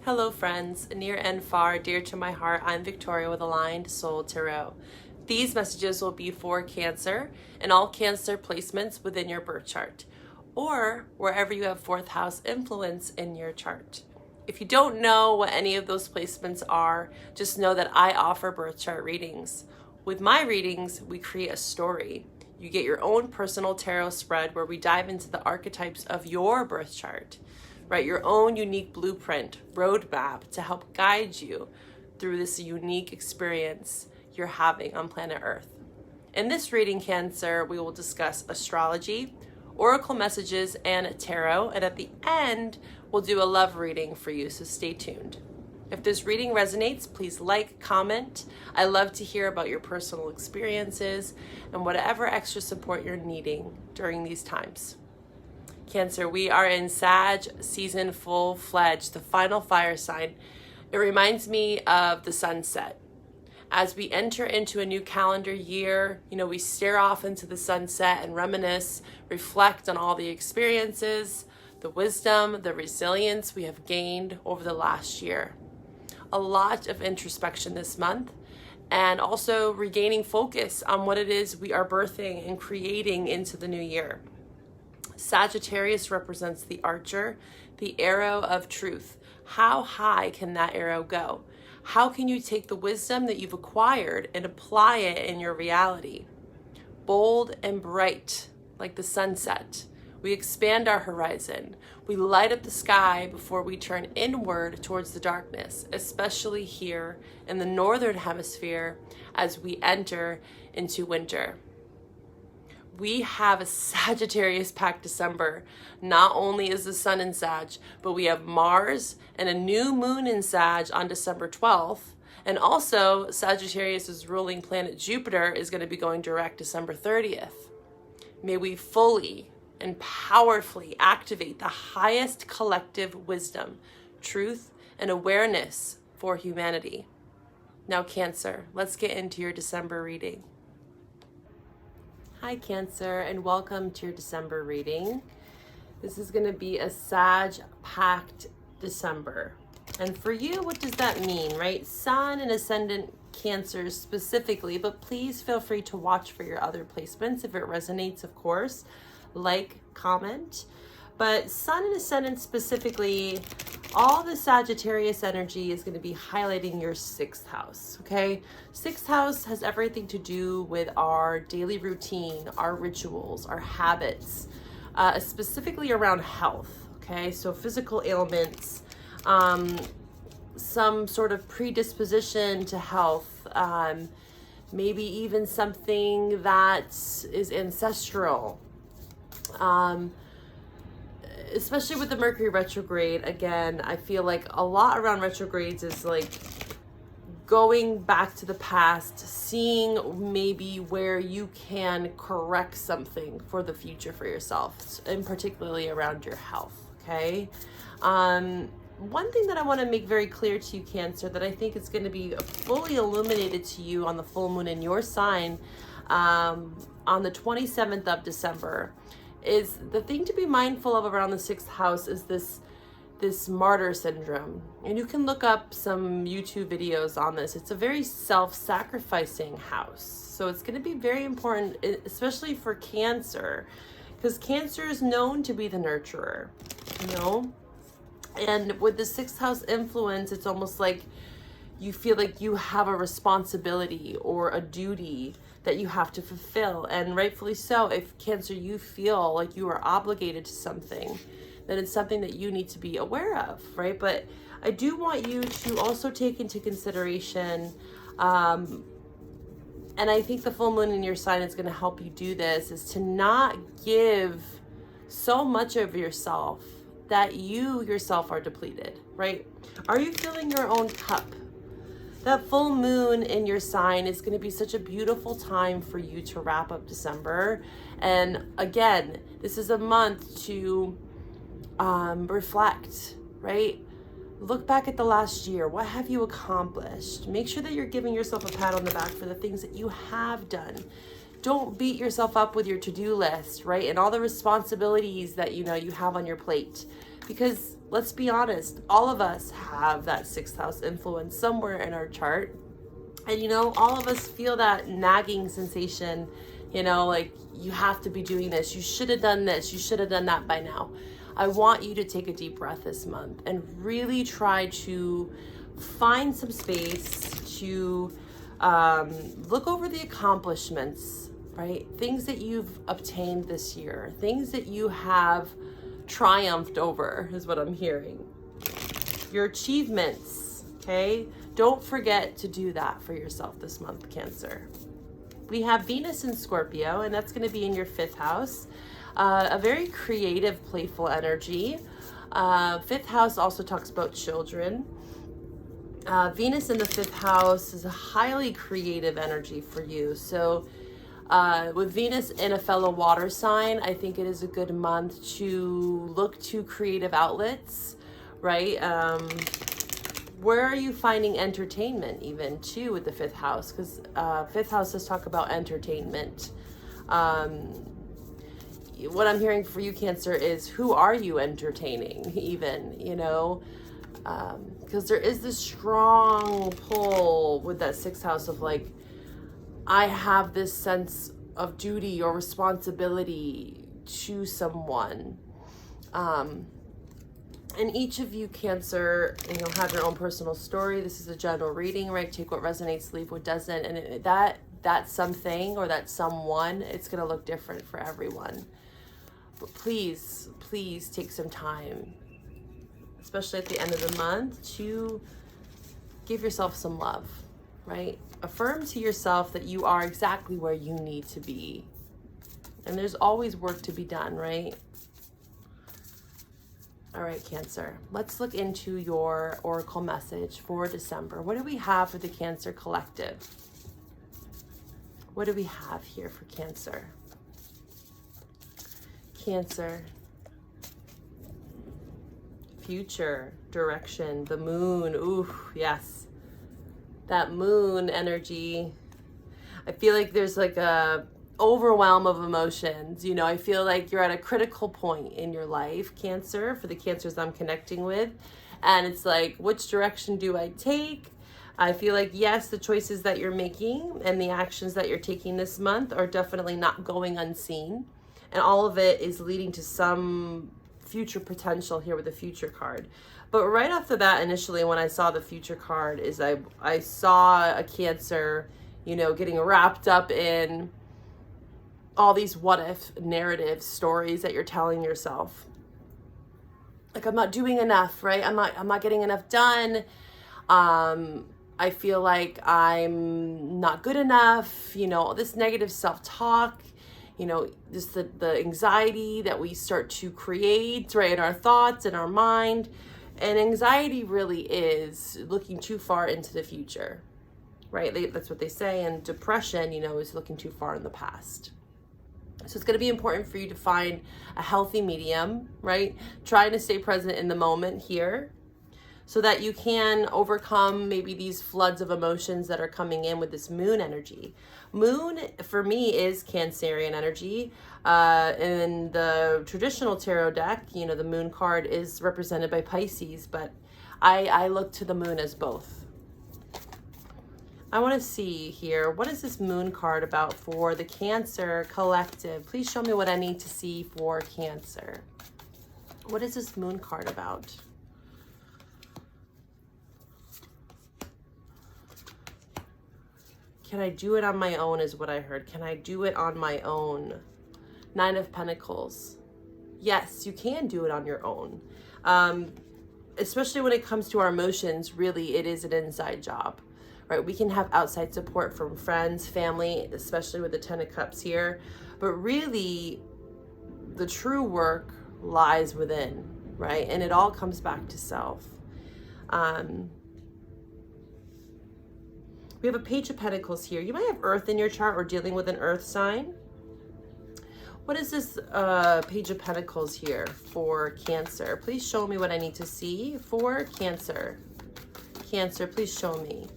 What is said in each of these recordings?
Hello friends, near and far, dear to my heart, I'm Victoria with Aligned Soul Tarot. These messages will be for Cancer and all Cancer placements within your birth chart, or wherever you have 4th house influence in your chart. If you don't know what any of those placements are, just know that I offer birth chart readings. With my readings, we create a story. You get your own personal tarot spread where we dive into the archetypes of your birth chart. Write your own unique blueprint, roadmap to help guide you through this unique experience you're having on planet Earth. In this reading, Cancer, we will discuss astrology, oracle messages, and tarot. And at the end, we'll do a love reading for you, so stay tuned. If this reading resonates, please like, comment. I love to hear about your personal experiences and whatever extra support you're needing during these times. Cancer, we are in Sag season full-fledged, the final fire sign. It reminds me of the sunset. As we enter into a new calendar year, we stare off into the sunset and reminisce, reflect on all the experiences, the wisdom, the resilience we have gained over the last year. A lot of introspection this month, and also regaining focus on what it is we are birthing and creating into the new year. Sagittarius represents the archer, the arrow of truth. How high can that arrow go? How can you take the wisdom that you've acquired and apply it in your reality? Bold and bright, like the sunset. We expand our horizon. We light up the sky before we turn inward towards the darkness, especially here in the northern hemisphere as we enter into winter. We have a Sagittarius packed December. Not only is the sun in Sag, but we have Mars and a new moon in Sag on December 12th. And also Sagittarius's ruling planet Jupiter is going to be going direct December 30th. May we fully and powerfully activate the highest collective wisdom, truth, and awareness for humanity. Now, Cancer, let's get into your December reading. Hi Cancer, and welcome to your December reading. This is going to be a Sag-packed December. And for you, what does that mean, right? Sun and Ascendant Cancer specifically, but please feel free to watch for your other placements if it resonates, of course. Like, comment. But Sun and Ascendant specifically, all the Sagittarius energy is going to be highlighting your 6th house, okay? 6th house has everything to do with our daily routine, our rituals, our habits, specifically around health, okay? So physical ailments, some sort of predisposition to health, maybe even something that is ancestral, especially with the Mercury retrograde. Again, I feel like a lot around retrogrades is like going back to the past, seeing maybe where you can correct something for the future for yourself, and particularly around your health, okay? One thing that I want to make very clear to you, Cancer, that I think is going to be fully illuminated to you on the full moon in your sign on the 27th of December, is the thing to be mindful of around the 6th house is this martyr syndrome. And you can look up some YouTube videos on this. It's a very self-sacrificing house. So it's going to be very important, especially for Cancer, because Cancer is known to be the nurturer, And with the 6th house influence, it's almost like you feel like you have a responsibility or a duty that you have to fulfill. And rightfully so. If Cancer, you feel like you are obligated to something, then it's something that you need to be aware of, right? But I do want you to also take into consideration, and I think the full moon in your sign is going to help you do this, is to not give so much of yourself that you yourself are depleted, right? Are you filling your own cup? That full moon in your sign is going to be such a beautiful time for you to wrap up December. And again, this is a month to reflect, right? Look back at the last year. What have you accomplished? Make sure that you're giving yourself a pat on the back for the things that you have done. Don't beat yourself up with your to-do list, right? And all the responsibilities that you have on your plate. Because let's be honest, all of us have that 6th house influence somewhere in our chart. And you know, all of us feel that nagging sensation, you know, like you have to be doing this. You should have done this. You should have done that by now. I want you to take a deep breath this month and really try to find some space to look over the accomplishments, right? Things that you've obtained this year, things that you have triumphed over is what I'm hearing. Your achievements, okay? Don't forget to do that for yourself this month, Cancer. We have Venus in Scorpio, and that's going to be in your 5th house. A very creative, playful energy. 5th house also talks about children. Venus in the 5th house is a highly creative energy for you. So with Venus in a fellow water sign, I think it is a good month to look to creative outlets, right? Where are you finding entertainment even too with the 5th house? Because 5th house does talk about entertainment. What I'm hearing for you, Cancer, is who are you entertaining even, you know? Because there is this strong pull with that 6th house of like, I have this sense of duty or responsibility to someone. And each of you, Cancer, you know, have your own personal story. This is a general reading, right? Take what resonates, leave what doesn't. And that something or that someone, it's going to look different for everyone. But please, please take some time, especially at the end of the month, to give yourself some love, right? Affirm to yourself that you are exactly where you need to be. And there's always work to be done, right? All right, Cancer, let's look into your oracle message for December. What do we have for the Cancer collective? What do we have here for Cancer? Cancer. Future, direction, the moon. Ooh, yes. That moon energy. I feel like there's like a overwhelm of emotions. You know, I feel like you're at a critical point in your life, Cancer, for the Cancers I'm connecting with. And it's like, which direction do I take? I feel like, yes, the choices that you're making and the actions that you're taking this month are definitely not going unseen. And all of it is leading to some future potential here with the future card. But right off the bat, initially, when I saw the future card, is I saw a Cancer, you know, getting wrapped up in all these what if narrative stories that you're telling yourself. Like, I'm not doing enough, right? I'm not getting enough done. I feel like I'm not good enough, you know, all this negative self-talk, you know, just the anxiety that we start to create, right, in our thoughts, in our mind. And anxiety really is looking too far into the future, right? That's what they say. And depression, you know, is looking too far in the past. So it's going to be important for you to find a healthy medium, right? Trying to stay present in the moment here so that you can overcome maybe these floods of emotions that are coming in with this moon energy. Moon, for me, is Cancerian energy. In the traditional tarot deck, you know, the moon card is represented by Pisces, but I look to the moon as both. I want to see here, what is this moon card about for the Cancer collective? Please show me what I need to see for Cancer. What is this moon card about? Can I do it on my own is what I heard. Can I do it on my own? 9 of Pentacles. Yes, you can do it on your own. Especially when it comes to our emotions, really, it is an inside job, right? We can have outside support from friends, family, especially with the 10 of Cups here. But really, the true work lies within, right? And it all comes back to self. We have a Page of Pentacles here. You might have Earth in your chart or dealing with an Earth sign. What is this Page of Pentacles here for Cancer? Please show me what I need to see for Cancer. Cancer, please show me.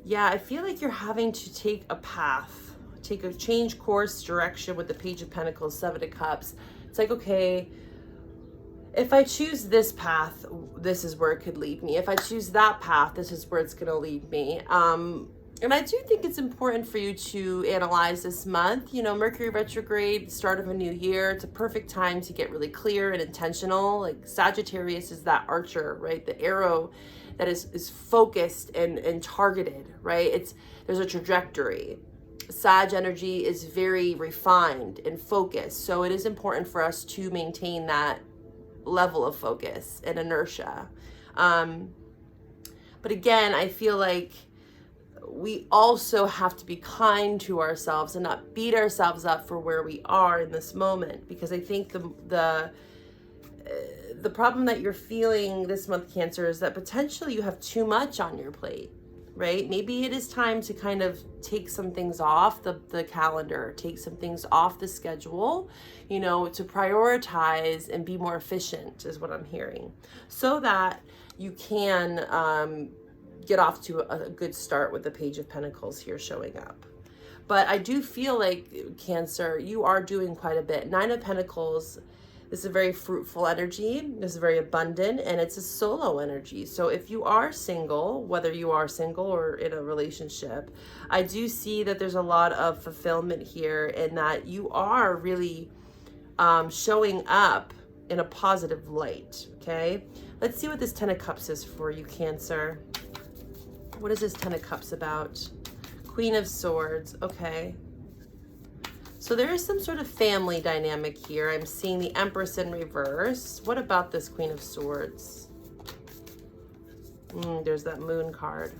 Yeah, I feel like you're having to take a path, change course, direction with the Page of Pentacles, 7 of Cups, It's like, okay, if I choose this path, this is where it could lead me. If I choose that path, this is where it's going to lead me. And I do think it's important for you to analyze this month. You know, Mercury retrograde, start of a new year. It's a perfect time to get really clear and intentional. Like Sagittarius is that archer, right? The arrow that is focused and targeted, right? There's a trajectory. Sag energy is very refined and focused. So it is important for us to maintain that level of focus and inertia. But again, I feel like we also have to be kind to ourselves and not beat ourselves up for where we are in this moment, because I think the problem that you're feeling this month, Cancer, is that potentially you have too much on your plate, right? Maybe it is time to kind of take some things off the calendar, take some things off the schedule, you know, to prioritize and be more efficient is what I'm hearing, so that you can get off to a good start with the Page of Pentacles here showing up. But I do feel like, Cancer, you are doing quite a bit. Nine of Pentacles, this is a very fruitful energy. This is very abundant, and it's a solo energy. So if you are single, whether you are single or in a relationship, I do see that there's a lot of fulfillment here, and that you are really showing up in a positive light, okay? Let's see what this Ten of Cups is for you, Cancer. What is this Ten of Cups about? Queen of Swords, okay. So there is some sort of family dynamic here. I'm seeing the Empress in reverse. What about this Queen of Swords? There's that Moon card.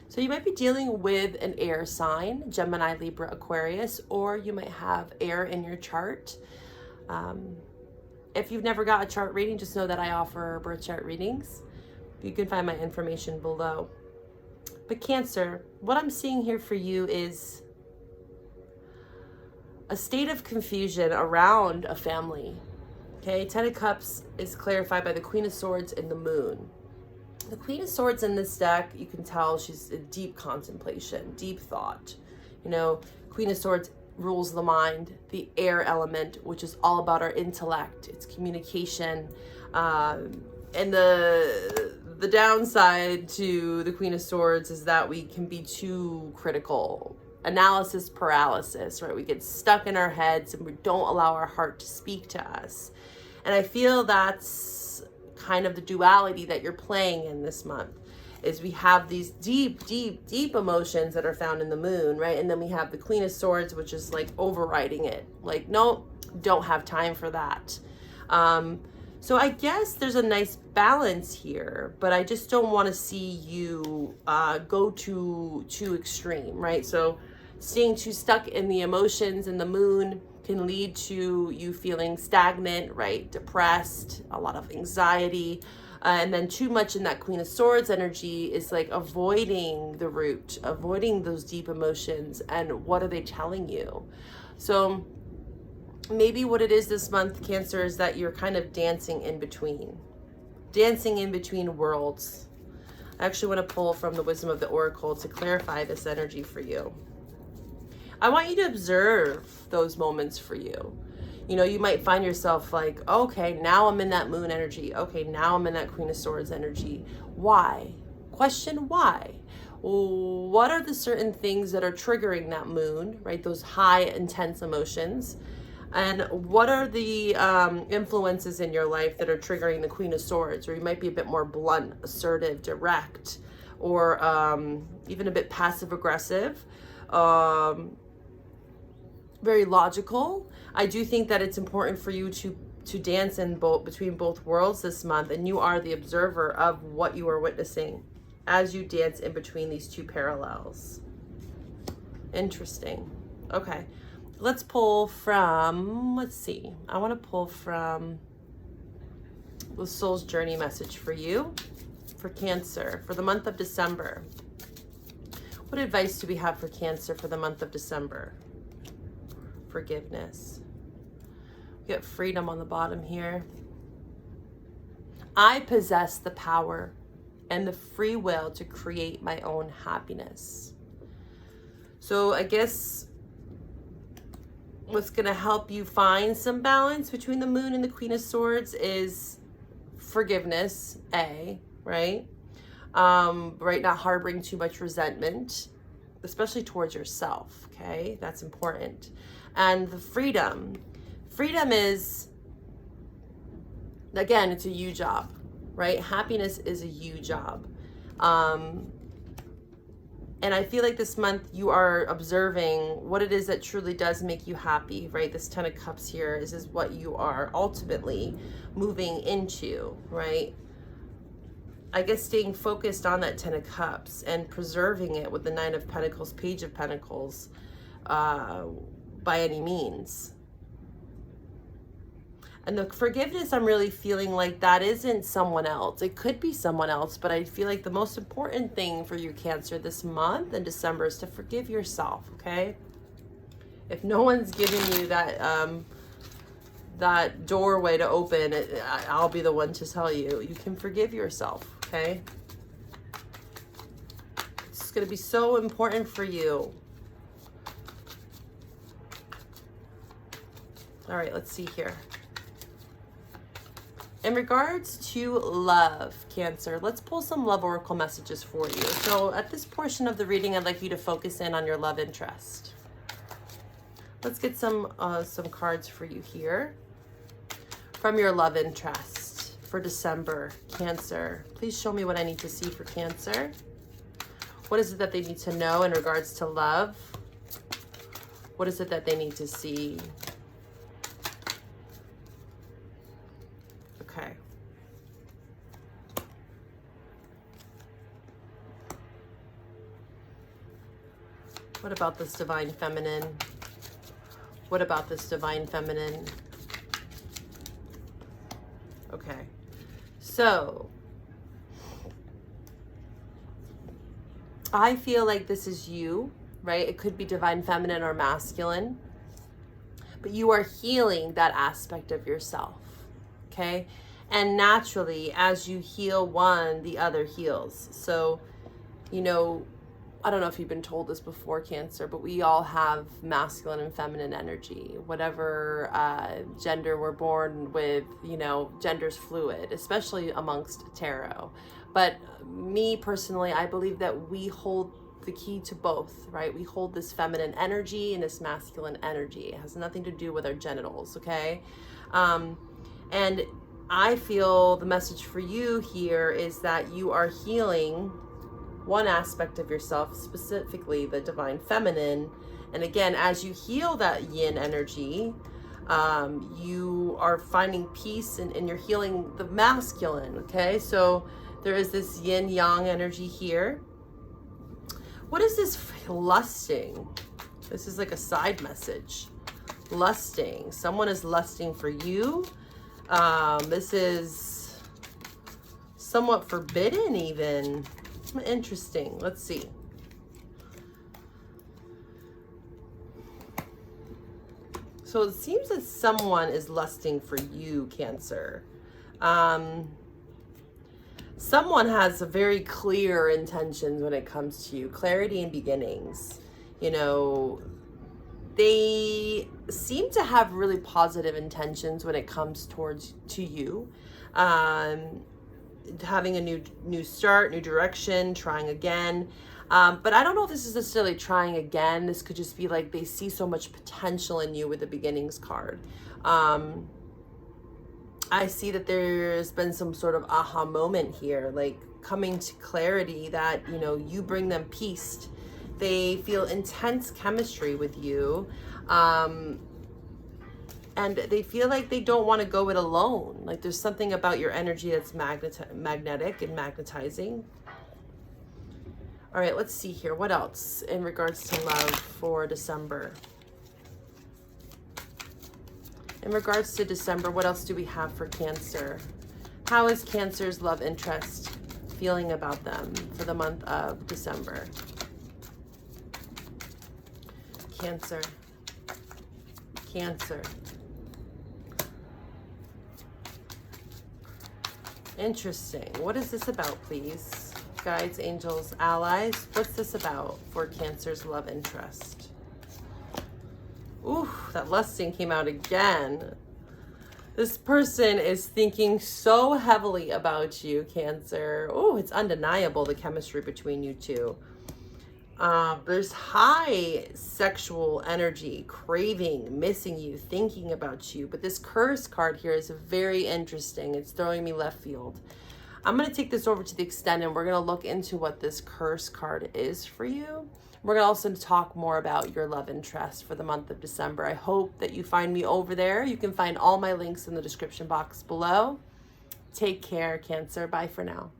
So you might be dealing with an air sign, Gemini, Libra, Aquarius, or you might have air in your chart. If you've never got a chart reading, just know that I offer birth chart readings. You can find my information below. But Cancer, what I'm seeing here for you is a state of confusion around a family. Okay, Ten of Cups is clarified by the Queen of Swords and the Moon. The Queen of Swords in this deck, you can tell she's in deep contemplation, deep thought. You know, Queen of Swords rules the mind, the air element, which is all about our intellect, it's communication, and the downside to the Queen of Swords is that we can be too critical. Analysis paralysis, right? We get stuck in our heads and we don't allow our heart to speak to us. And I feel that's kind of the duality that you're playing in this month, is we have these deep, deep, deep emotions that are found in the Moon, right? And then we have the Queen of Swords, which is like overriding it. Like, no, don't have time for that. So I guess there's a nice balance here, but I just don't want to see you go too extreme, right? So staying too stuck in the emotions and the Moon can lead to you feeling stagnant, right? Depressed, a lot of anxiety. And then too much in that Queen of Swords energy is like avoiding the root, avoiding those deep emotions. And what are they telling you? So maybe what it is this month, Cancer, is that you're kind of dancing in between worlds. I actually want to pull from the Wisdom of the Oracle to clarify this energy for you. I want you to observe those moments for you. You know, you might find yourself like, okay, now I'm in that Moon energy. Okay, now I'm in that Queen of Swords energy. Why? Question why? What are the certain things that are triggering that Moon, right? Those high, intense emotions. And what are the influences in your life that are triggering the Queen of Swords? Or you might be a bit more blunt, assertive, direct, or even a bit passive aggressive, very logical. I do think that it's important for you to dance in between both worlds this month, and you are the observer of what you are witnessing as you dance in between these two parallels. Interesting. Okay. Let's pull from, let's see. I want to pull from the Soul's Journey message for you, for Cancer, for the month of December. What advice do we have for Cancer for the month of December? Forgiveness. We got freedom on the bottom here. I possess the power and the free will to create my own happiness. So I guess what's going to help you find some balance between the Moon and the Queen of Swords is forgiveness, right? Right, not harboring too much resentment, especially towards yourself, okay? That's important. And the freedom is, again, it's a you job, right? Happiness is a you job. And I feel like this month you are observing what it is that truly does make you happy, right? This 10 of Cups here is what you are ultimately moving into, right? I guess staying focused on that 10 of Cups and preserving it with the 9 of Pentacles, Page of Pentacles, by any means. And the forgiveness, I'm really feeling like that isn't someone else. It could be someone else, but I feel like the most important thing for you, Cancer, this month in December is to forgive yourself, okay? If no one's giving you that that doorway to open, I'll be the one to tell you. You can forgive yourself, okay? It's going to be so important for you. All right, let's see here. In regards to love, Cancer, let's pull some love oracle messages for you. So at this portion of the reading, I'd like you to focus in on your love interest. Let's get some cards for you here. From your love interest for December, Cancer. Please show me what I need to see for Cancer. What is it that they need to know in regards to love? What is it that they need to see? Okay. What about this Divine Feminine? What about this Divine Feminine? Okay. So, I feel like this is you, right? It could be Divine Feminine or masculine, but you are healing that aspect of yourself. Okay. And naturally, as you heal one, the other heals. So, you know, I don't know if you've been told this before, Cancer, but we all have masculine and feminine energy. Whatever gender we're born with, you know, gender's fluid, especially amongst tarot. But me personally, I believe that we hold the key to both, right? We hold this feminine energy and this masculine energy. It has nothing to do with our genitals, okay? And I feel the message for you here is that you are healing one aspect of yourself, specifically the Divine Feminine. And again, as you heal that yin energy, you are finding peace and you're healing the masculine, okay? So there is this yin yang energy here. What is this lusting? This is like a side message. Lusting. Someone is lusting for you. This is somewhat forbidden even. Interesting. Let's see. So it seems that someone is lusting for you, Cancer. Someone has a very clear intentions when it comes to you. Clarity and beginnings. You know, they seem to have really positive intentions when it comes to you. Having a new start, new direction, trying again. But I don't know if this is necessarily trying again. This could just be like they see so much potential in you with the beginnings card. I see that there's been some sort of aha moment here, like coming to clarity that, you know, you bring them peace. They feel intense chemistry with you. And they feel like they don't want to go it alone. Like there's something about your energy that's magnetic and magnetizing. All right, let's see here. What else in regards to love for December? In regards to December, what else do we have for Cancer? How is Cancer's love interest feeling about them for the month of December? Cancer. Cancer. Interesting. What is this about, please? Guides, angels, allies. What's this about for Cancer's love interest? Ooh, that lusting came out again. This person is thinking so heavily about you, Cancer. Oh, it's undeniable, the chemistry between you two. There's high sexual energy, craving, missing you, thinking about you. But this curse card here is very interesting. It's throwing me left field. I'm going to take this over to the extend, and we're going to look into what this curse card is for you. We're going to also talk more about your love interest for the month of December. I hope that you find me over there. You can find all my links in the description box below. Take care, Cancer. Bye for now.